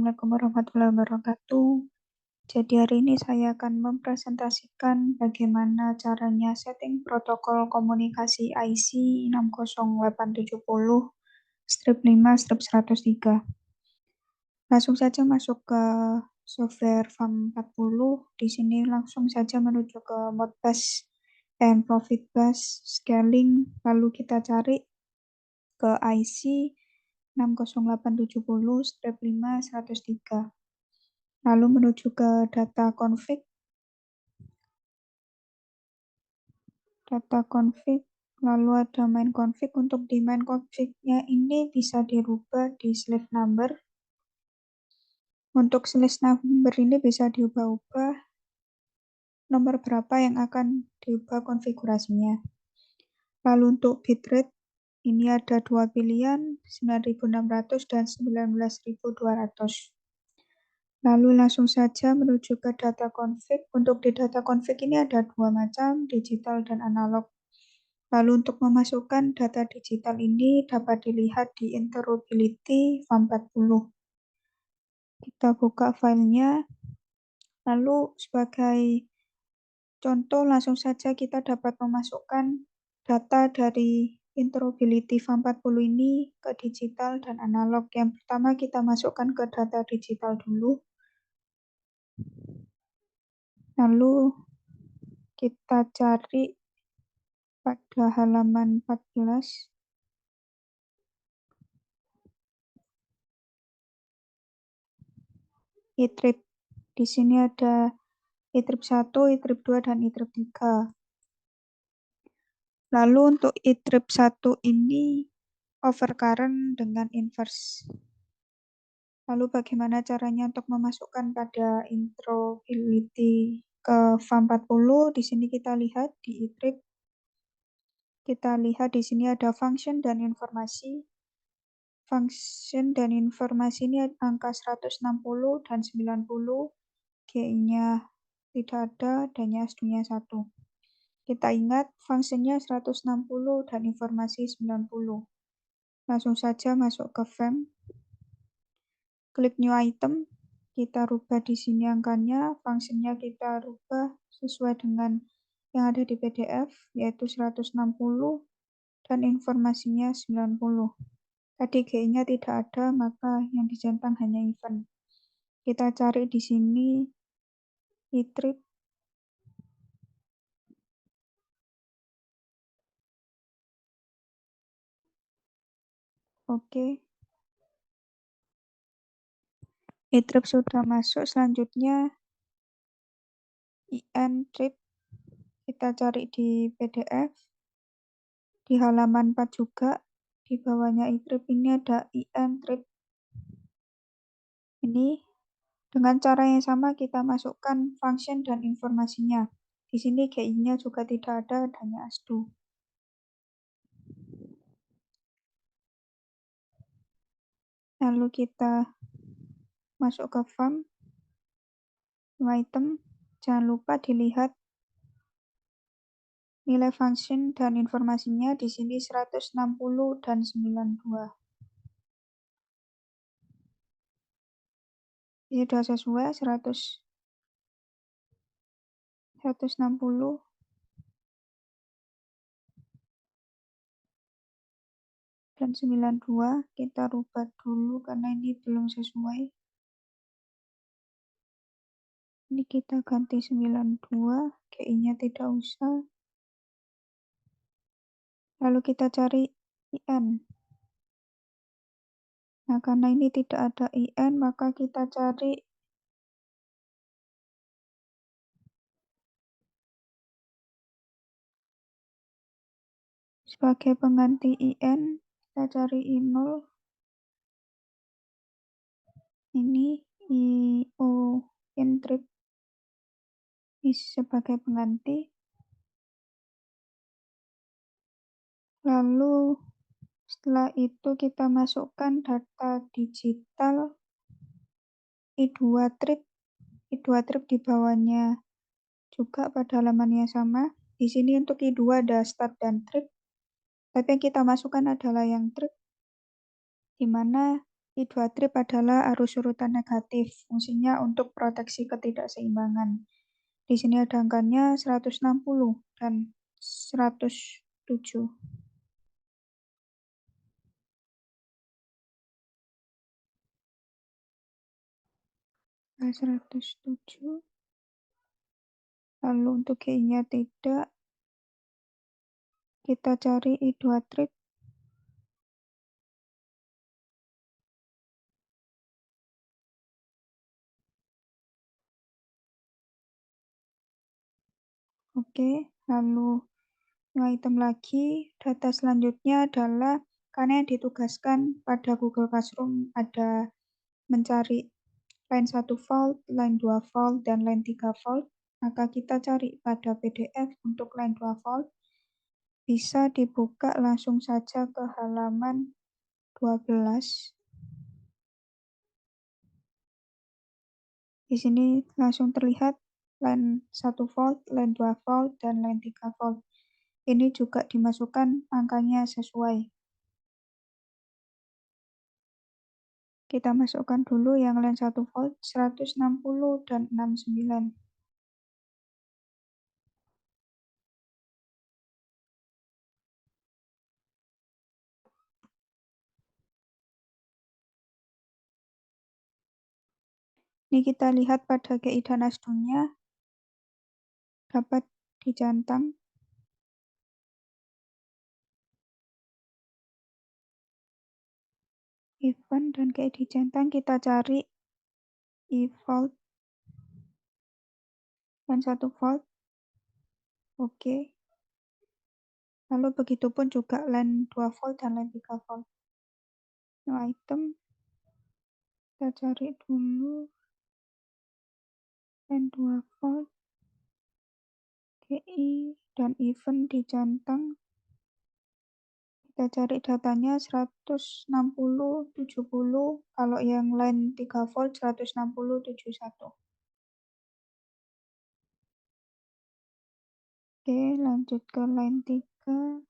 Assalamualaikum warahmatullahi wabarakatuh. Jadi hari ini saya akan mempresentasikan bagaimana caranya setting protokol komunikasi IC 60870 strip 5 strip 103. Langsung saja masuk ke software FAM40. Di sini langsung saja menuju ke Modbus and Profit Bus Scaling. Lalu kita cari ke IC 60870 strip 5 103. Lalu menuju ke data config, lalu ada main config. Untuk di main config-nya ini bisa dirubah di slave number. Untuk slave number ini bisa diubah-ubah nomor berapa yang akan diubah konfigurasinya. Lalu untuk bitrate, ini ada dua pilihan, 9600 dan 19200. Lalu langsung saja menuju ke data config. Untuk di data config ini ada dua macam, digital dan analog. Lalu untuk memasukkan data digital ini dapat dilihat di interoperability FAM40. Kita buka filenya. Lalu sebagai contoh langsung saja kita dapat memasukkan data dari interoperability FAM40 ini ke digital dan analog. Yang pertama kita masukkan ke data digital dulu. Lalu kita cari pada halaman 14. E-trip. Di sini ada e-trip 1, e-trip 2, dan e-trip 3. Lalu untuk e-trip 1 ini overcurrent dengan inverse. Lalu bagaimana caranya untuk memasukkan pada interoperability ke FAM40? Di sini kita lihat di e-trip. Kita lihat di sini ada function dan informasi. Function dan informasi ini angka 160 dan 90. G-nya tidak ada, dan-nya S2-nya 1. Kita ingat fungsinya 160 dan informasi 90. Langsung saja masuk ke FAM. Klik new item. Kita rubah di sini angkanya, fungsinya kita rubah sesuai dengan yang ada di PDF, yaitu 160 dan informasinya 90. Tadi G-nya tidak ada, maka yang dicentang hanya event. Kita cari di sini e-trip. Oke. E-trip sudah masuk. Selanjutnya IN trip. Kita cari di PDF. Di halaman 4 juga. Di bawahnya e-trip ini ada IN trip. Ini dengan cara yang sama kita masukkan function dan informasinya. Di sini GI-nya juga tidak ada, hanya ASDU. Lalu kita masuk ke FAM, item. Jangan lupa dilihat nilai function dan informasinya. Di sini 160 dan 92. Ini sudah sesuai 160 dan 92. Kita rubah dulu karena ini belum sesuai. Ini kita ganti 92, GI-nya tidak usah. Lalu kita cari IN. Nah, karena ini tidak ada IN, maka kita cari sebagai pengganti IN, kita cari I0. Ini IO intrip ini sebagai pengganti. Lalu setelah itu kita masukkan data digital I2 trip. I2 trip di bawahnya juga pada halaman yang sama. Di sini untuk I2 ada start dan trip. Tapi yang kita masukkan adalah yang trip, di mana I2 trip adalah arus urutan negatif, fungsinya untuk proteksi ketidakseimbangan. Di sini ada angkanya 160 dan 107. 107. Lalu untuk G-nya tidak, kita cari I2 trip. Oke, lalu item lagi. Data selanjutnya adalah karena yang ditugaskan pada Google Classroom ada mencari line 1 volt, line 2 volt, dan line 3 volt. Maka kita cari pada PDF untuk line 2 volt. Bisa dibuka langsung saja ke halaman 12. Di sini langsung terlihat line 1 volt, line 2 volt, dan line 3 volt. Ini juga dimasukkan angkanya sesuai. Kita masukkan dulu yang line 1 volt 160 dan 69. Ini kita lihat pada GI dan ASDU-nya dapat dicentang. Event dan GI dicentang, kita cari I volt dan 1 volt. Oke. Lalu begitupun juga line 2 volt dan line 3 volt. New item. Kita cari dulu line 2 volt, GI, dan event dicentang. Kita cari datanya 160, 70. Kalau yang line 3 volt 160, 71. Oke, lanjut ke line 3.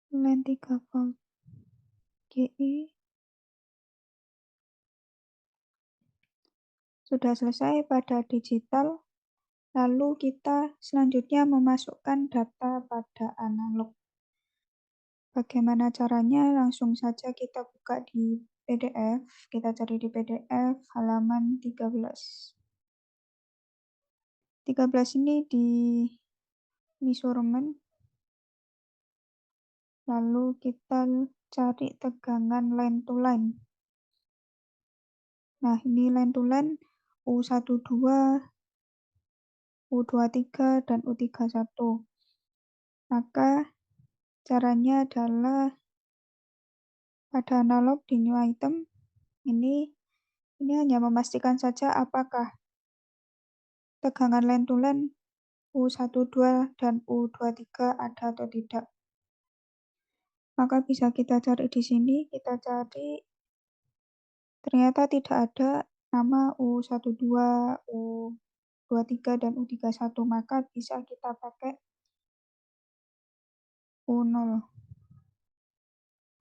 Line 3 volt GI. Sudah selesai pada digital. Lalu kita selanjutnya memasukkan data pada analog. Bagaimana caranya? Langsung saja kita buka di PDF. Kita cari di PDF halaman 13. 13 ini di measurement. Lalu kita cari tegangan line to line. Nah, ini line to line U12, U23, dan U31. Maka caranya adalah pada analog di new item, ini hanya memastikan saja apakah tegangan line to line U12 dan U23 ada atau tidak. Maka bisa kita cari di sini, kita cari ternyata tidak ada nama U12, U23, dan U31, maka bisa kita pakai U0.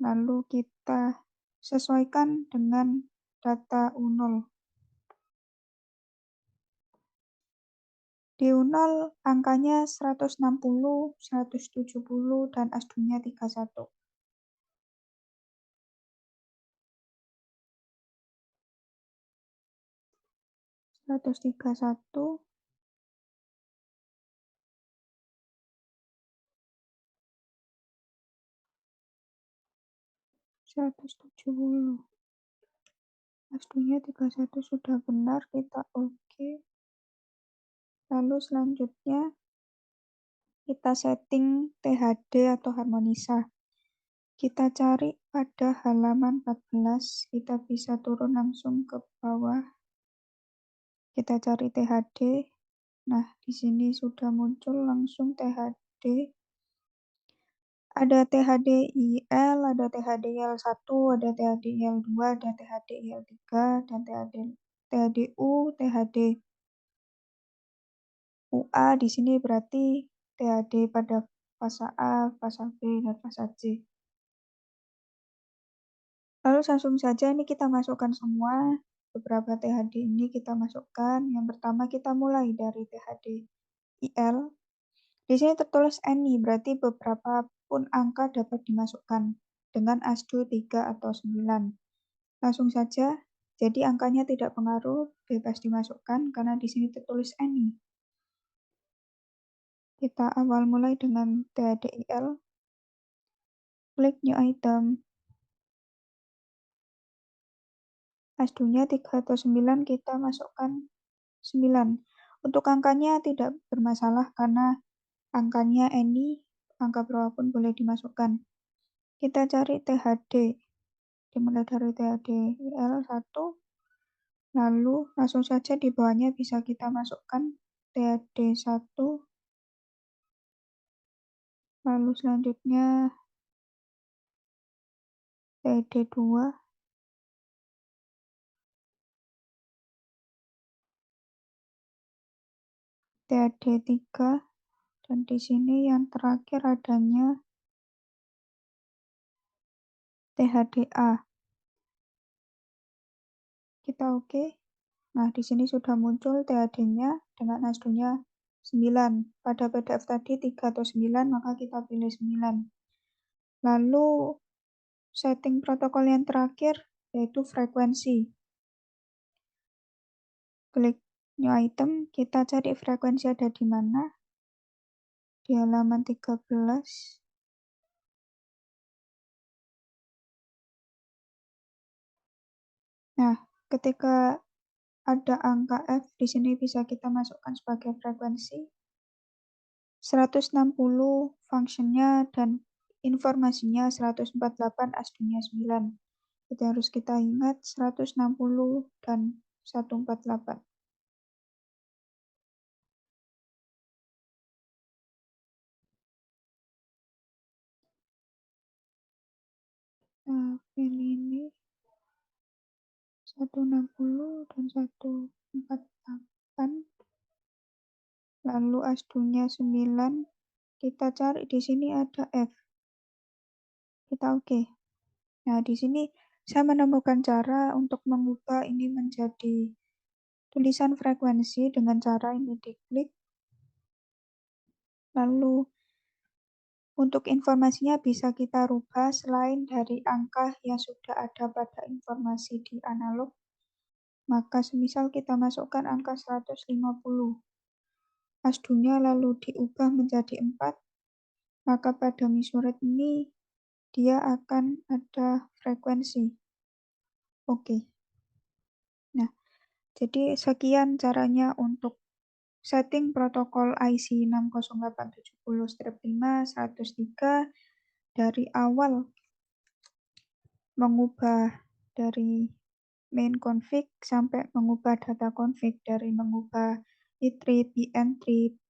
Lalu kita sesuaikan dengan data U0. Di U0 angkanya 160, 170, dan ASDU-nya 31. 131, 170. ASDU-nya 31 sudah benar, kita oke. Lalu selanjutnya kita setting THD atau harmonisa. Kita cari pada halaman 14, kita bisa turun langsung ke bawah. Kita cari THD. Nah, di sini sudah muncul langsung THD. Ada THDIL, ada THDIL1, ada THDIL2, ada THDIL3, dan THDU, THD. UA di sini berarti THD pada fase A, fase B, dan fase C. Lalu langsung saja ini kita masukkan semua, beberapa THD ini kita masukkan. Yang pertama kita mulai dari THD IL. Di sini tertulis any, berarti beberapa pun angka dapat dimasukkan dengan ASDU 3 atau 9. Langsung saja, jadi angkanya tidak pengaruh, bebas dimasukkan karena di sini tertulis any. Kita awal mulai dengan THDIL, klik new item, ASDU-nya 3 atau 9 kita masukkan 9. Untuk angkanya tidak bermasalah karena angkanya any, angka berapapun boleh dimasukkan. Kita cari THD, dimulai dari THDIL 1, lalu langsung saja di bawahnya bisa kita masukkan THD 1, lalu selanjutnya THD 2, THD 3, dan di sini yang terakhir adanya THDA. Kita oke. Nah, di sini sudah muncul THD-nya dengan ASDU-nya 9. Pada PDF tadi 3 atau 9, maka kita pilih 9. Lalu setting protokol yang terakhir yaitu frekuensi. Klik new item, kita cari frekuensi ada di mana. Di halaman 13. Nah, ketika ada angka F, di sini bisa kita masukkan sebagai frekuensi. 160 functionnya dan informasinya 148, ASDU-nya 9. Jadi harus kita ingat 160 dan 148. Nah, pilih ini 160 dan 148. Lalu ASDU-nya 9. Kita cari di sini ada F. Kita oke. Nah, di sini saya menemukan cara untuk mengubah ini menjadi tulisan frekuensi dengan cara ini diklik. Lalu untuk informasinya bisa kita rubah selain dari angka yang sudah ada pada informasi di analog. Maka semisal kita masukkan angka 150. ASDU-nya lalu diubah menjadi 4. Maka pada misurit ini dia akan ada frekuensi. Oke. Nah, jadi sekian caranya untuk setting protokol IC 60870-5 dari awal mengubah dari main config sampai mengubah data config, dari mengubah etrip, entrip,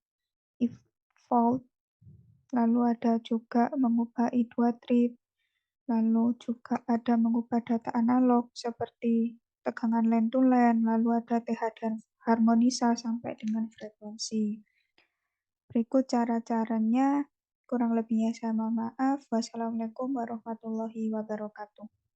evault, lalu ada juga mengubah i2 trip, lalu juga ada mengubah data analog seperti tegangan line to line, lalu ada TH dan harmonisa sampai dengan frekuensi. Berikut cara-caranya, kurang lebihnya saya mohon maaf. Wassalamualaikum warahmatullahi wabarakatuh.